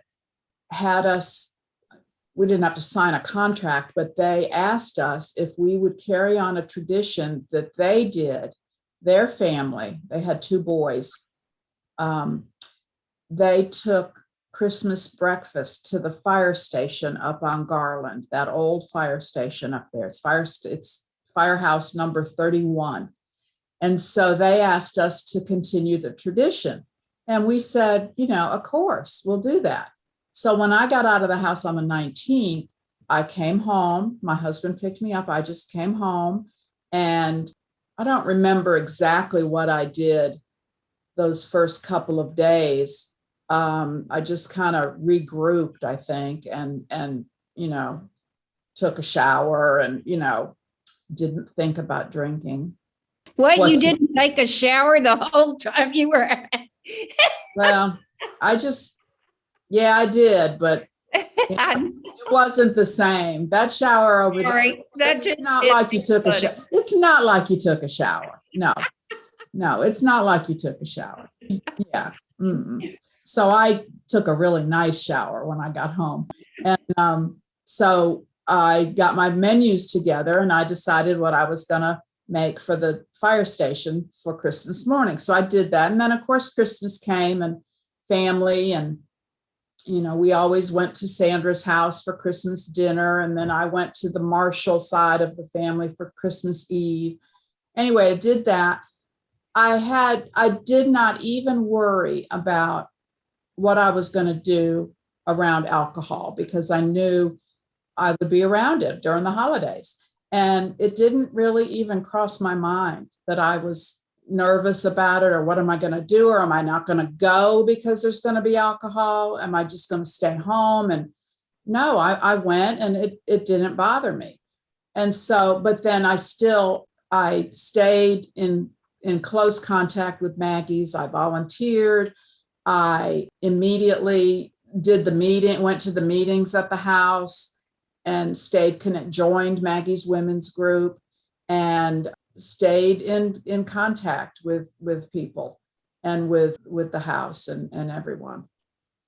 had us, we didn't have to sign a contract, but they asked us if we would carry on a tradition that they did, their family, they had two boys. They took Christmas breakfast to the fire station up on Garland, that old fire station up there. It's firehouse number 31. And so they asked us to continue the tradition. And we said, you know, of course, we'll do that. So when I got out of the house on the 19th, I came home. My husband picked me up. I just came home, and I don't remember exactly what I did those first couple of days. I just kind of regrouped, I think, and you know, took a shower and, you know, didn't think about drinking. What, you didn't take a shower the whole time you were at? Well, I did, but it wasn't the same. That shower over Sorry, there, that just it's not like you took a shower. It's not like you took a shower. No, it's not like you took a shower. Yeah. Mm-mm. So I took a really nice shower when I got home. And so I got my menus together, and I decided what I was going to make for the fire station for Christmas morning. So I did that. And then, of course, Christmas came, and family, and, you know, we always went to Sandra's house for Christmas dinner. And then I went to the Marshall side of the family for Christmas Eve. Anyway, I did that. I did not even worry about what I was going to do around alcohol, because I knew I would be around it during the holidays. And it didn't really even cross my mind that I was nervous about it, or what am I going to do? Or am I not going to go because there's going to be alcohol? Am I just going to stay home? And no, I went and it didn't bother me. And so, but then I stayed in close contact with Maggie's. I volunteered. I immediately went to the meetings at the house and joined Maggie's women's group and stayed in contact with people and with the house and everyone.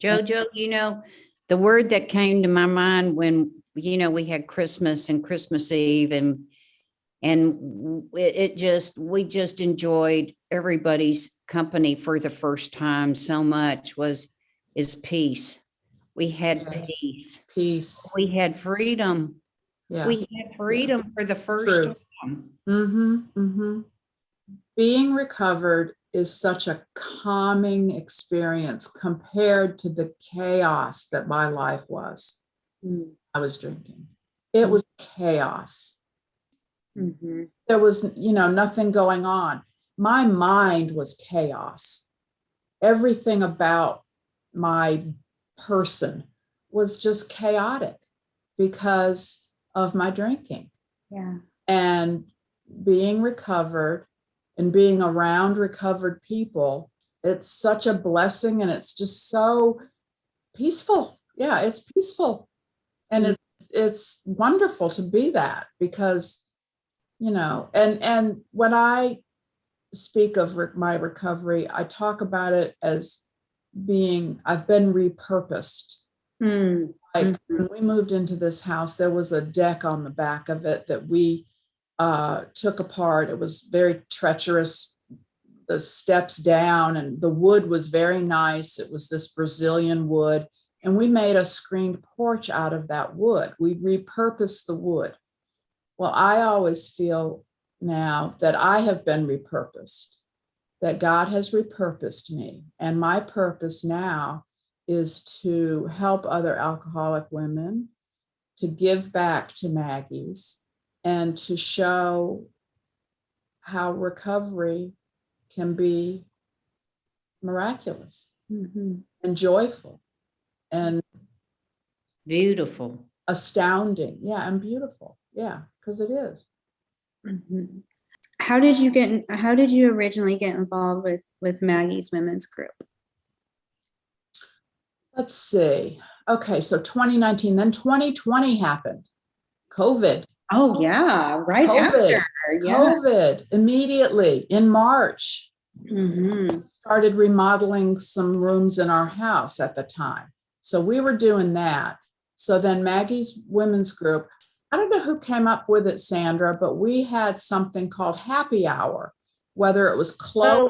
JoJo, the word that came to my mind when, we had Christmas and Christmas Eve and we just enjoyed everybody's company for the first time so much is peace. We had Peace. We had freedom. Yeah. We had freedom for the first True. time. Mm-hmm, mm-hmm. Being recovered is such a calming experience compared to the chaos that my life was. I was drinking. It was chaos. Mm-hmm. There was, nothing going on. My mind was chaos. Everything about my person was just chaotic because of my drinking. Yeah. And being recovered and being around recovered people, it's such a blessing and it's just so peaceful. Yeah, it's peaceful. And it's wonderful to be that because, and when I speak of my recovery, I talk about it as I've been repurposed. Like when we moved into this house, there was a deck on the back of it that we took apart. It was very treacherous, the steps down, and the wood was very nice. It was this Brazilian wood, and we made a screened porch out of that wood. We repurposed the wood. Well, I always feel now that I have been repurposed, that God has repurposed me, and my purpose now is to help other alcoholic women, to give back to Maggie's, and to show how recovery can be miraculous and joyful and beautiful, astounding. Yeah, and beautiful. Yeah, because it is. Mm-hmm. How did you originally get involved with Maggie's women's group? Let's see. Okay, so 2019, then 2020 happened. COVID. Oh yeah, right COVID. after. Yeah. COVID immediately in March. Started remodeling some rooms in our house at the time. So we were doing that. So then Maggie's women's group, I don't know who came up with it, Sandra, but we had something called happy hour, whether it was Chloe.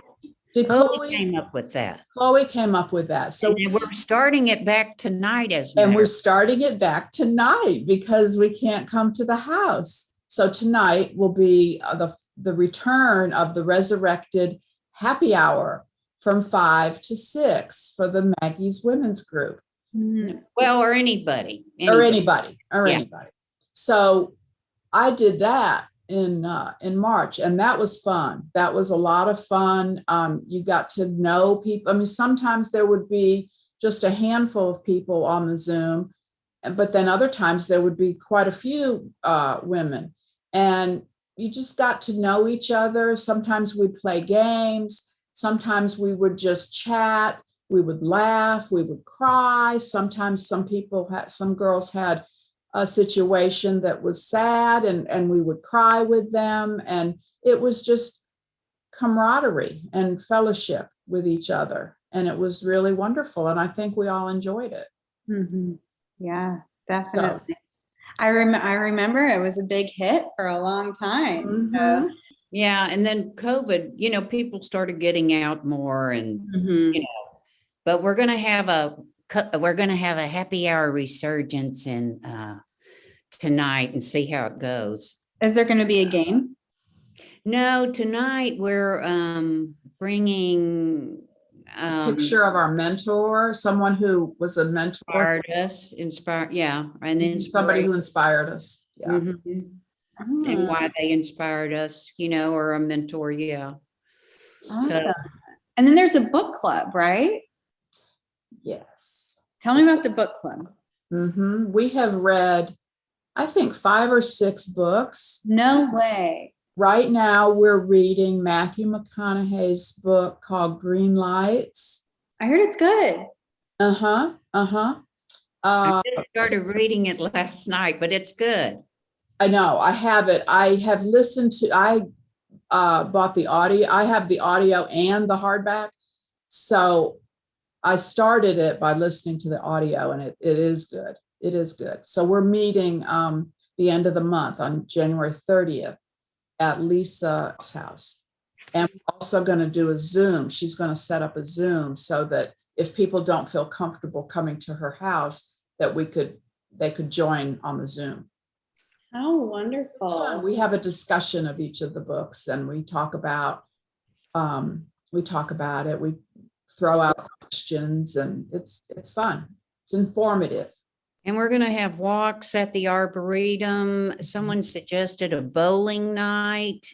Did Chloe came up with that. Chloe came up with that. So we're starting it back tonight we're starting it back tonight because we can't come to the house. So tonight will be the return of the resurrected happy hour from 5 to 6 for the Maggie's women's group. Well, or anybody. Or anybody. So I did that in March, and that was fun. That was a lot of fun. You got to know people. I mean, sometimes there would be just a handful of people on the Zoom, but then other times there would be quite a few women, and you just got to know each other. Sometimes we'd play games. Sometimes we would just chat. We would laugh. We would cry. Sometimes some girls had a situation that was sad and we would cry with them. And it was just camaraderie and fellowship with each other. And it was really wonderful. And I think we all enjoyed it. Yeah, definitely. So, I remember it was a big hit for a long time. Yeah. And then COVID, people started getting out more and, but we're going to have a happy hour resurgence in tonight and see how it goes. Is there going to be a game? No, tonight we're bringing a picture of our mentor, someone who was a mentor. Somebody who inspired us. Yeah. And why they inspired us, or a mentor. Yeah. Awesome. So, and then there's a book club, right? Yes. Tell me about the book club. We have read, I think, 5 or 6 books. No way. Right now, we're reading Matthew McConaughey's book called Green Lights. I heard it's good. I just started reading it last night, but it's good. I know, I have it. I have listened to, I bought the audio. I have the audio and the hardback. So I started it by listening to the audio, and it is good. It is good. So we're meeting the end of the month on January 30th at Lisa's house. And we're also going to do a Zoom. She's going to set up a Zoom so that if people don't feel comfortable coming to her house, that they could join on the Zoom. How It's wonderful. fun. We have a discussion of each of the books, and we talk about it. We throw out questions, and it's fun. It's informative. And we're going to have walks at the Arboretum. Someone suggested a bowling night.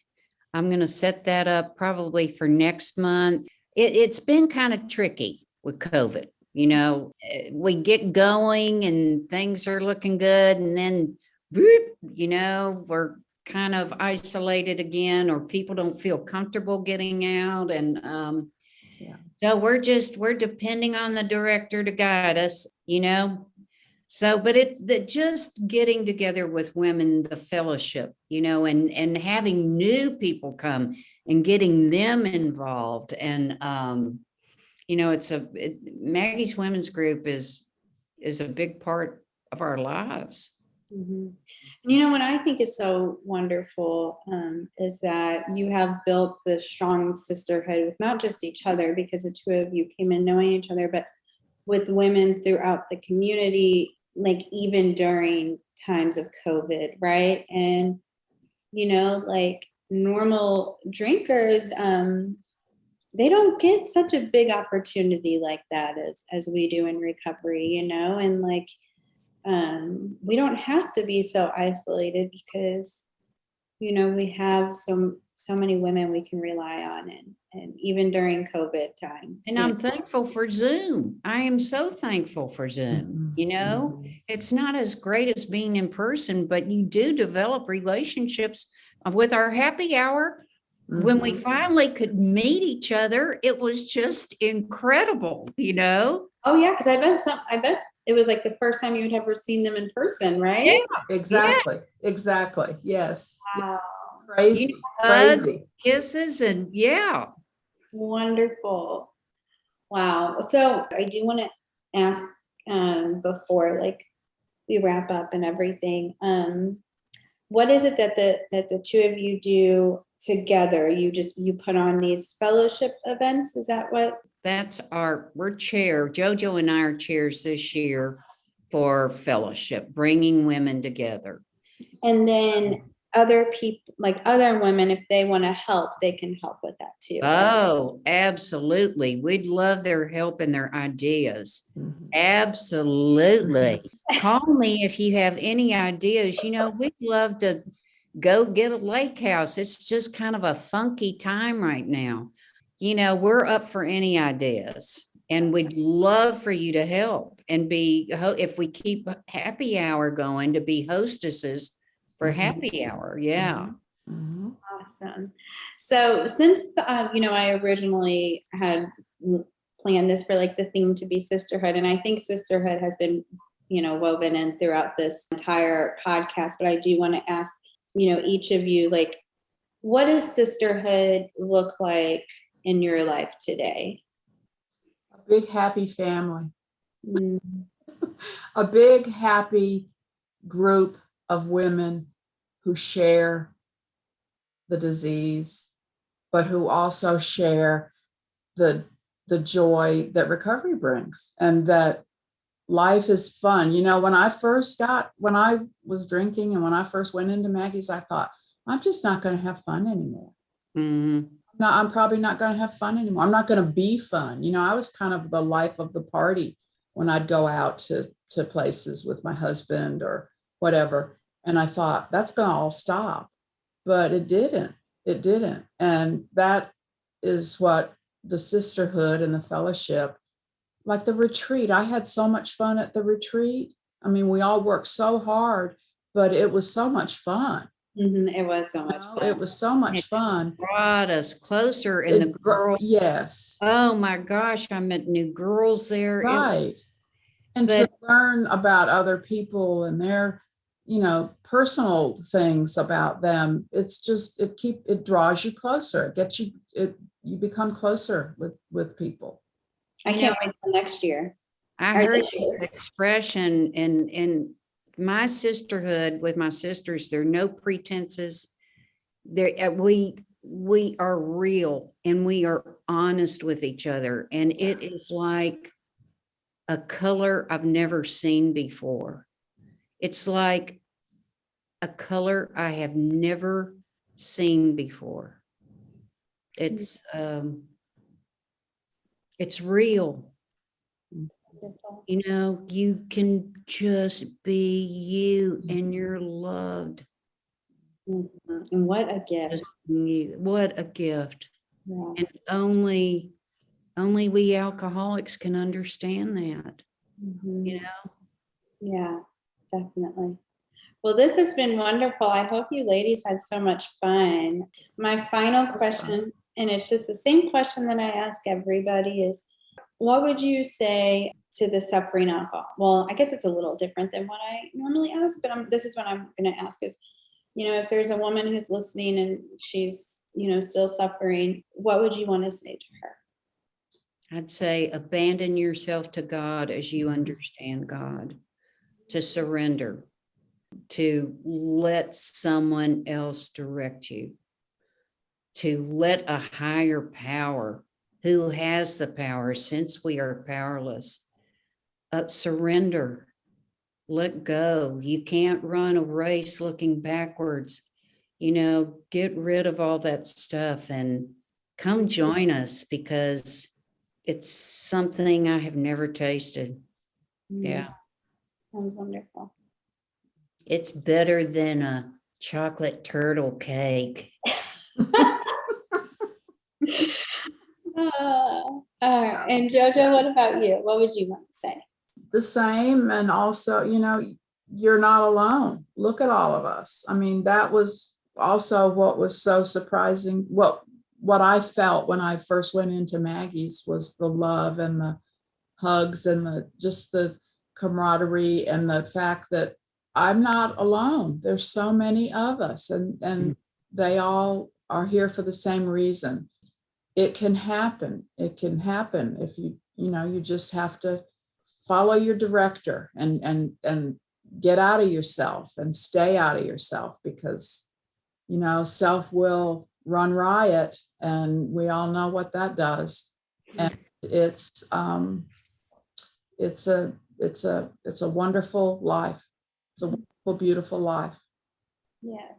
I'm going to set that up probably for next month. It's been kind of tricky with COVID. You know, we get going and things are looking good, and then, you know, we're kind of isolated again, or people don't feel comfortable getting out. And so we're depending on the director to guide us, you know. So, but just getting together with women, the fellowship, you know, and having new people come and getting them involved. And, you know, Maggie's women's group is a big part of our lives. And you know what I think is so wonderful is that you have built this strong sisterhood with not just each other, because the two of you came in knowing each other, but with women throughout the community, like even during times of COVID, right? And, you know, like normal drinkers, they don't get such a big opportunity like that as we do in recovery, you know, and like, we don't have to be so isolated because, you know, we have so many women we can rely on, and even during COVID times. And I'm thankful for Zoom. I am so thankful for Zoom. You know, it's not as great as being in person, but you do develop relationships with our happy hour. When we finally could meet each other, it was just incredible, you know? Oh yeah, because I bet it was like the first time you had ever seen them in person, right? Yeah, Exactly. Yes. Wow. Crazy. hugs, Crazy. kisses, and yeah. Wonderful. Wow. So I do want to ask before like we wrap up and everything, what is it that the two of you do together? You put on these fellowship events? Is that what? We're JoJo and I are chairs this year for fellowship, bringing women together. And then other people, like other women, if they want to help, they can help with that too. Oh, absolutely. We'd love their help and their ideas. Absolutely. Call me if you have any ideas. You know, we'd love to go get a lake house. It's just kind of a funky time right now. You know, we're up for any ideas, and we'd love for you to help and if we keep happy hour going, to be hostesses for happy hour. Yeah. Awesome. So since, you know, I originally had planned this for like the theme to be sisterhood, and I think sisterhood has been, you know, woven in throughout this entire podcast, but I do want to ask, you know, each of you, like, what does sisterhood look like in your life today? A big happy family. A big happy group of women who share the disease, but who also share the joy that recovery brings, and that life is fun. You know, when I was drinking and when I first went into Maggie's, I thought, I'm just not going to have fun anymore. No, I'm probably not going to have fun anymore. I'm not going to be fun. You know, I was kind of the life of the party when I'd go out to places with my husband or whatever. And I thought that's going to all stop, but it didn't. And that is what the sisterhood and the fellowship, like the retreat. I had so much fun at the retreat. I mean, we all worked so hard, but it was so much fun. It was so much fun. It was so much It fun. brought us closer, and the girls. Yes. Oh my gosh, I met new girls there. Right. And to learn about other people and their, personal things about them. It's just, it draws you closer. It gets you, you become closer with people. I can't wait till next year. I heard this expression in my sisterhood with my sisters. There are no pretenses. We are real and we are honest with each other. And it is like a color I've never seen before. It's like a color I have never seen before. It's real. You can just be you and you're loved. And what a gift. Just you. What a gift. Yeah. And only we alcoholics can understand that. Yeah, definitely. Well, this has been wonderful. I hope you ladies had so much fun. My final question, and it's just the same question that I ask everybody, is what would you say to the suffering alcohol? Well, I guess it's a little different than what I normally ask, but this is what I'm going to ask is, if there's a woman who's listening and she's, still suffering, what would you want to say to her? I'd say abandon yourself to God as you understand God, to surrender, to let someone else direct you, to let a higher power who has the power, since we are powerless, surrender, let go. You can't run a race looking backwards. Get rid of all that stuff and come join us, because it's something I have never tasted. Yeah. Sounds wonderful. It's better than a chocolate turtle cake. And JoJo, what about you? What would you want to say? The same. And also, you're not alone. Look at all of us. I mean, that was also what was so surprising. What I felt when I first went into Maggie's was the love and the hugs and the camaraderie and the fact that I'm not alone. There's so many of us, and they all are here for the same reason. It can happen. It can happen if you just have to follow your director and get out of yourself and stay out of yourself, because self will run riot, and we all know what that does. And it's a wonderful life. It's a wonderful, beautiful life. Yes.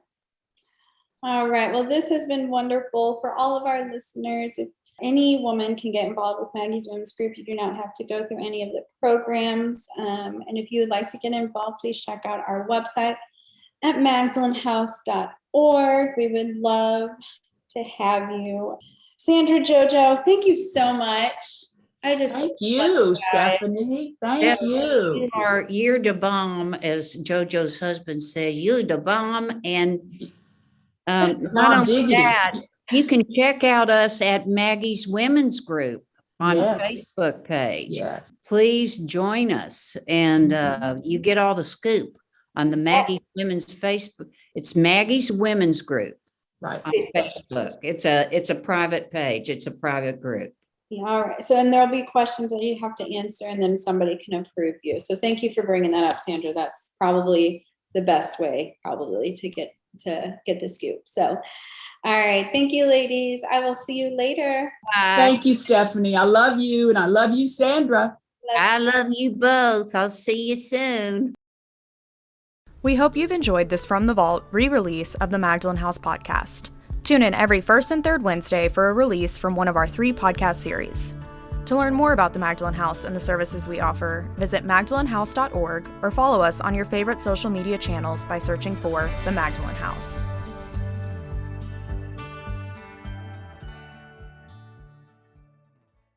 All right. Well, this has been wonderful for all of our listeners. If any woman can get involved with Maggie's Women's Group, you do not have to go through any of the programs. And if you would like to get involved, please check out our website at magdalenhouse.org. We would love to have you. Sandra, JoJo, thank you so much. Thank you, Stephanie. Thank you. You're the bomb, as JoJo's husband says. You're the bomb. And not only that, you can check out us at Maggie's Women's Group on Facebook page. Yes. Please join us, and you get all the scoop on the Maggie's Women's Facebook. It's Maggie's Women's Group, right, on Facebook. It's a private page. It's a private group. Yeah, all right. So, and there'll be questions that you have to answer, and then somebody can approve you. So thank you for bringing that up, Sandra. That's probably the best way to get the scoop. So, all right. Thank you, ladies. I will see you later. Bye. Thank you, Stephanie. I love you, and I love you, Sandra. I love you both. I'll see you soon. We hope you've enjoyed this From the Vault re-release of the Magdalen House podcast. Tune in every first and third Wednesday for a release from one of our 3 podcast series. To learn more about the Magdalen House and the services we offer, visit magdalenhouse.org or follow us on your favorite social media channels by searching for the Magdalen House.